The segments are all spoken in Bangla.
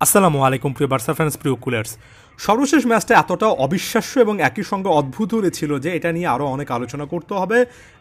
আসসালামু আলাইকুম প্রিয় বার্সা ফ্যান্স, প্রিয় কুলার্স। সর্বশেষ ম্যাচটা এতটা অবিশ্বাস্য এবং একই সঙ্গে অদ্ভুত ছিল যে এটা নিয়ে আরও অনেক আলোচনা করতে হবে।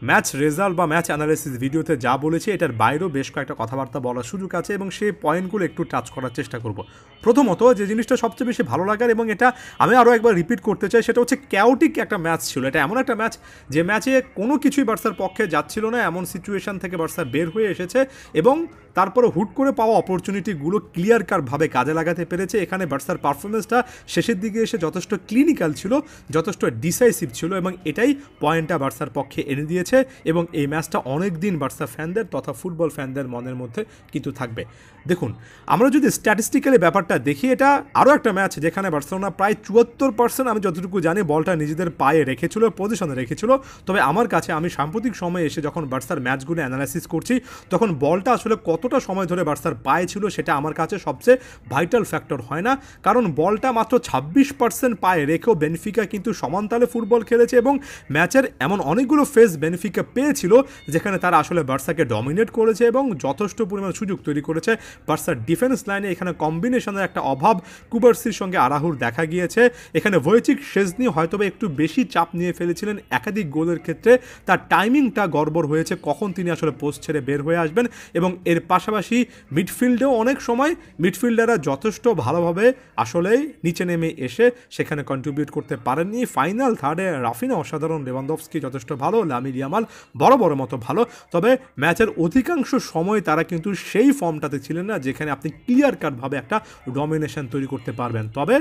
ম্যাচ রেজাল্ট বা ম্যাচ অ্যানালাইসিস ভিডিওতে যা বলেছি এটার বাইরেও বেশ কয়েকটা কথাবার্তা বলার সুযোগ আছে এবং সেই পয়েন্টগুলো একটু টাচ করার চেষ্টা করব। প্রথমত যে জিনিসটা সবচেয়ে বেশি ভালো লাগার এবং এটা আমি আরও একবার রিপিট করতে চাই, সেটা হচ্ছে ক্যাওটিক একটা ম্যাচ ছিল। এটা এমন একটা ম্যাচ যে ম্যাচে কোনো কিছুই বার্সার পক্ষে যাচ্ছিল না, এমন সিচুয়েশন থেকে বার্সা বের হয়ে এসেছে এবং তারপরে হুট করে পাওয়া অপরচুনিটিগুলো ক্লিয়ার কাটভাবে কাজে লাগাতে পেরেছে। এখানে বার্সার পারফরমেন্সটা শেষের দিকে এসে যথেষ্ট ক্লিনিক্যাল ছিল, যথেষ্ট ডিসাইসিভ ছিল এবং এটাই পয়েন্টটা বার্সার পক্ষে এনে দিয়েছে এবং এই ম্যাচটা অনেক দিন বার্সা ফ্যানদের তথা ফুটবল ফ্যানদের মনের মধ্যে কিন্তু থাকবে। দেখুন, আমরা যদি স্ট্যাটিস্টিক্যালি ব্যাপারটা দেখি, এটা আরও একটা ম্যাচ যেখানে বার্সেলোনা প্রায় 74% আমি যতটুকু জানি বলটা নিজেদের পায়ে রেখেছিল, পজিশনে রেখেছিল। তবে আমার কাছে আমি সাম্প্রতিক সময়ে এসে যখন বার্সার ম্যাচগুলো অ্যানালাইসিস করছি, তখন বলটা আসলে কতটা সময় ধরে বার্সার পায়ে ছিল সেটা আমার কাছে সবচেয়ে ভাইটাল ফ্যাক্টর হয় না, কারণ বলটা মাত্র 26% পায়ে রেখেও বেনফিকা কিন্তু সমানতালে ফুটবল খেলেছে এবং ম্যাচের এমন অনেকগুলো ফেজ বেনফিকা পেয়েছিল যেখানে তারা আসলে বার্সাকে ডমিনেট করেছে এবং যথেষ্ট পরিমাণ সুযোগ তৈরি করেছে। বার্সার ডিফেন্স লাইনে এখানে কম্বিনেশনের একটা অভাব কুবার্সির সঙ্গে আরাহুর দেখা গিয়েছে। এখানে ভয়েচিক শেজনি হয়তোবা একটু বেশি চাপ নিয়ে ফেলেছিলেন একাধিক গোলের ক্ষেত্রে, তার টাইমিংটা গড়বড় হয়েছে কখন তিনি আসলে পোস্ট ছেড়ে বের হয়ে আসবেন। এবং এর পাশাপাশি মিডফিল্ডেও অনেক সময় মিডফিল্ডাররা যথেষ্ট ভালোভাবে আসলে নিচে নেমে এসে সেখানে কন্ট্রিবিউট করতে পারেননি। ফাইনাল থার্ডে রাফিনা অসাধারণ, লেভানডফস্কি যথেষ্ট ভালো, লামিন ইয়ামাল বড় মতো ভালো। তবে ম্যাচের অধিকাংশ সময় তারা কিন্তু সেই ফর্মটাতে ছিলেন না যেখানে আপনি ক্লিয়ার কাটভাবে একটা ডমিনেশন তৈরি করতে পারবেন। তবে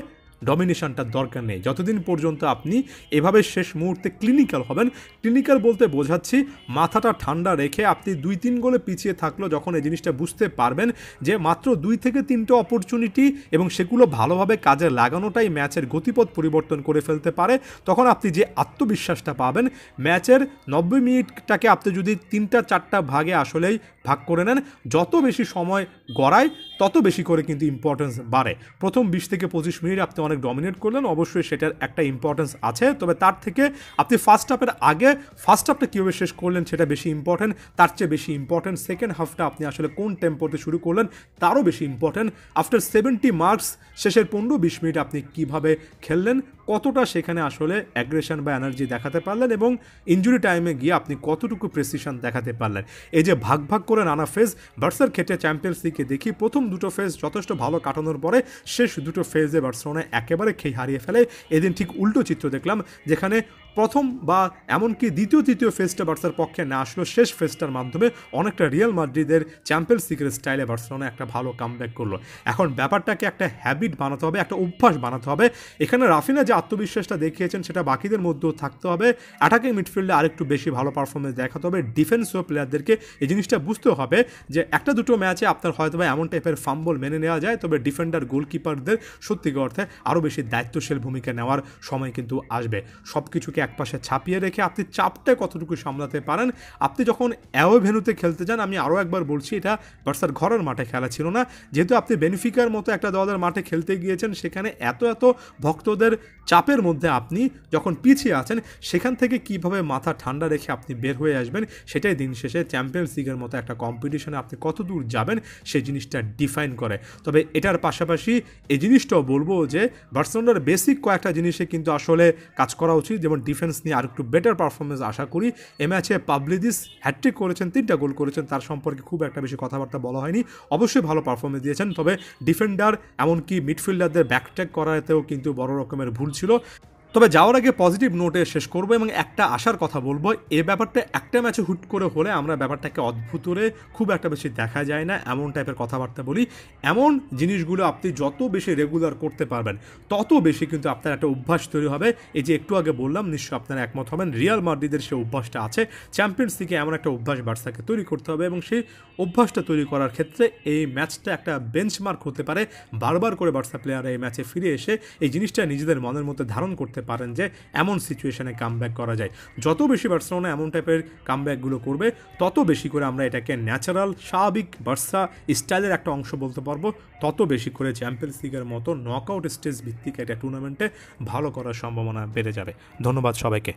ডমিনেশনটার দরকার নেই যতদিন পর্যন্ত আপনি এভাবে শেষ মুহূর্তে ক্লিনিক্যাল হবেন। ক্লিনিক্যাল বলতে বোঝাচ্ছি মাথাটা ঠান্ডা রেখে আপনি 2-3 গোলে পিছিয়ে থাকলেও যখন এই জিনিসটা বুঝতে পারবেন যে মাত্র 2 থেকে 3টে অপরচুনিটি এবং সেগুলো ভালোভাবে কাজে লাগানোটাই ম্যাচের গতিপথ পরিবর্তন করে ফেলতে পারে, তখন আপনি যে আত্মবিশ্বাসটা পাবেন, ম্যাচের 90 মিনিটটাকে আপনি যদি 3-4টা ভাগে আসলেই ভাগ করে নেন, যত বেশি সময় গড়ায় তত বেশি করে কিন্তু ইম্পর্টেন্স বাড়ে। প্রথম 20 থেকে 25 মিনিট আপনি অনেক ডমিনেট করলেন, অবশ্যই সেটার একটা ইম্পর্টেন্স আছে, তবে তার থেকে আপনি ফার্স্ট হাফের আগে ফার্স্ট হাফটা কীভাবে শেষ করলেন সেটা বেশি ইম্পর্টেন্ট। তার চেয়ে বেশি ইম্পর্টেন্ট সেকেন্ড হাফটা আপনি আসলে কোন টেম্পোতে শুরু করলেন তারও বেশি ইম্পর্টেন্ট। আফটার 70 মার্কস শেষের 15-20 মিনিট আপনি কীভাবে খেললেন, কতটা সেখানে আসলে অ্যাগ্রেশন বা এনার্জি দেখাতে পারলেন এবং ইনজুরি টাইমে গিয়ে আপনি কতটুকু প্রেসিশন দেখাতে পারলেন। এই যে ভাগ করে নানা ফেজ বার্সার ক্ষেত্রে চ্যাম্পিয়ন্স লিগে দেখি, প্রথম দুটো ফেজ যথেষ্ট ভালো কাটানোর পরে শেষ দুটো ফেজে বার্সেলোনা একেবারে খেই হারিয়ে ফেলে। এদিন ঠিক উল্টো চিত্র দেখলাম, যেখানে প্রথম বা এমনকি দ্বিতীয় তৃতীয় ফেজটা বার্সার পক্ষে না আসলো, শেষ ফেজটার মাধ্যমে অনেকটা রিয়াল মাদ্রিদের চ্যাম্পিয়ন্স লিগের স্টাইলে বার্সেলোনা একটা ভালো কামব্যাক করলো। এখন ব্যাপারটাকে একটা হ্যাবিট বানাতে হবে, একটা অভ্যাস বানাতে হবে। এখানে রাফিনা যে আত্মবিশ্বাসটা দেখিয়েছেন সেটা বাকিদের মধ্যেও থাকতে হবে। অ্যাটাকিং মিডফিল্ডে আরেকটু বেশি ভালো পারফরমেন্স দেখাতে হবে। ডিফেন্সীয় প্লেয়ারদেরকে এই জিনিসটা বুঝতে হবে যে একটা দুটো ম্যাচে আপনার হয়তো এমন টাইপের ফাম্বল মেনে নেওয়া যায়, তবে ডিফেন্ডার গোলকিপারদের সত্যিকার অর্থে আরও বেশি দায়িত্বশীল ভূমিকা নেওয়ার সময় কিন্তু আসবে। সব কিছুকে একপাশে ছাপিয়ে রেখে আপনি চাপটা কতটুকু সামলাতে পারেন। আপনি যখন অ্যাওয়ে ভেন্যুতে খেলতে যান, আমি আরও একবার বলছি, এটা বার্সার ঘরের মাঠে খেলা ছিল না, যেহেতু আপনি বেনফিকার মতো একটা দলের মাঠে খেলতে গিয়েছেন, সেখানে এত ভক্তদের চাপের মধ্যে আপনি যখন পিছিয়ে আছেন, সেখান থেকে কিভাবে মাথা ঠান্ডা রেখে আপনি বের হয়ে আসবেন, সেটাই দিন শেষে চ্যাম্পিয়ন্স লিগের মতো একটা কম্পিটিশনে আপনি কত দূর যাবেন সেই জিনিসটা ডিফাইন করে। তবে এটার পাশাপাশি এই জিনিসটাও বলবো যে বার্সেলোনার বেসিক কয়েকটা জিনিসে কিন্তু আসলে কাজ করা উচিত, যেমন ডিফেন্স নিয়ে আর একটু বেটার পারফরমেন্স আশা করি। এ ম্যাচে পাবলিদিস হ্যাটট্রিক করেছেন, 3টা গোল করেছেন, তার সম্পর্কে খুব একটা বেশি কথাবার্তা বলা হয়নি, অবশ্যই ভালো পারফরমেন্স দিয়েছেন। তবে ডিফেন্ডার এমনকি মিডফিল্ডারদের ব্যাকট্র্যাক করাতেও কিন্তু বড় রকমের ভুল ছিল। তবে যাওয়ার আগে পজিটিভ নোটে শেষ করবো এবং একটা আশার কথা বলবো, এ ব্যাপারটা একটা ম্যাচে হুট করে হলে আমরা ব্যাপারটাকে অদ্ভুতরে খুব একটা বেশি দেখা যায় না, এমন টাইপের কথাবার্তা বলি। এমন জিনিসগুলো আপনি যত বেশি রেগুলার করতে পারবেন তত বেশি কিন্তু আপনার একটা অভ্যাস তৈরি হবে। এই যে একটু আগে বললাম, নিশ্চয়ই আপনারা একমত হবেন, রিয়াল মাদ্রিদের সেই অভ্যাসটা আছে। চ্যাম্পিয়ন্স লিগে এমন একটা অভ্যাস বার্সাকে তৈরি করতে হবে এবং সেই অভ্যাসটা তৈরি করার ক্ষেত্রে এই ম্যাচটা একটা বেঞ্চমার্ক হতে পারে। বারবার করে বার্সা প্লেয়াররা এই ম্যাচে ফিরে এসে এই জিনিসটা নিজেদের মনের মধ্যে ধারণ করতে পারেন যে এমন সিচুয়েশনে কামব্যাক করা যায়। যত বেশি বার্সেলোনা এমন টাইপের কামব্যাকগুলো করবে তত বেশি করে আমরা এটাকে ন্যাচারাল স্বাভাবিক বার্সা স্টাইলের একটা অংশ বলতে পারবো, তত বেশি করে চ্যাম্পিয়ন্স লিগের মতো নকআউট স্টেজ ভিত্তিক একটা টুর্নামেন্টে ভালো করার সম্ভাবনা বেড়ে যাবে। ধন্যবাদ সবাইকে।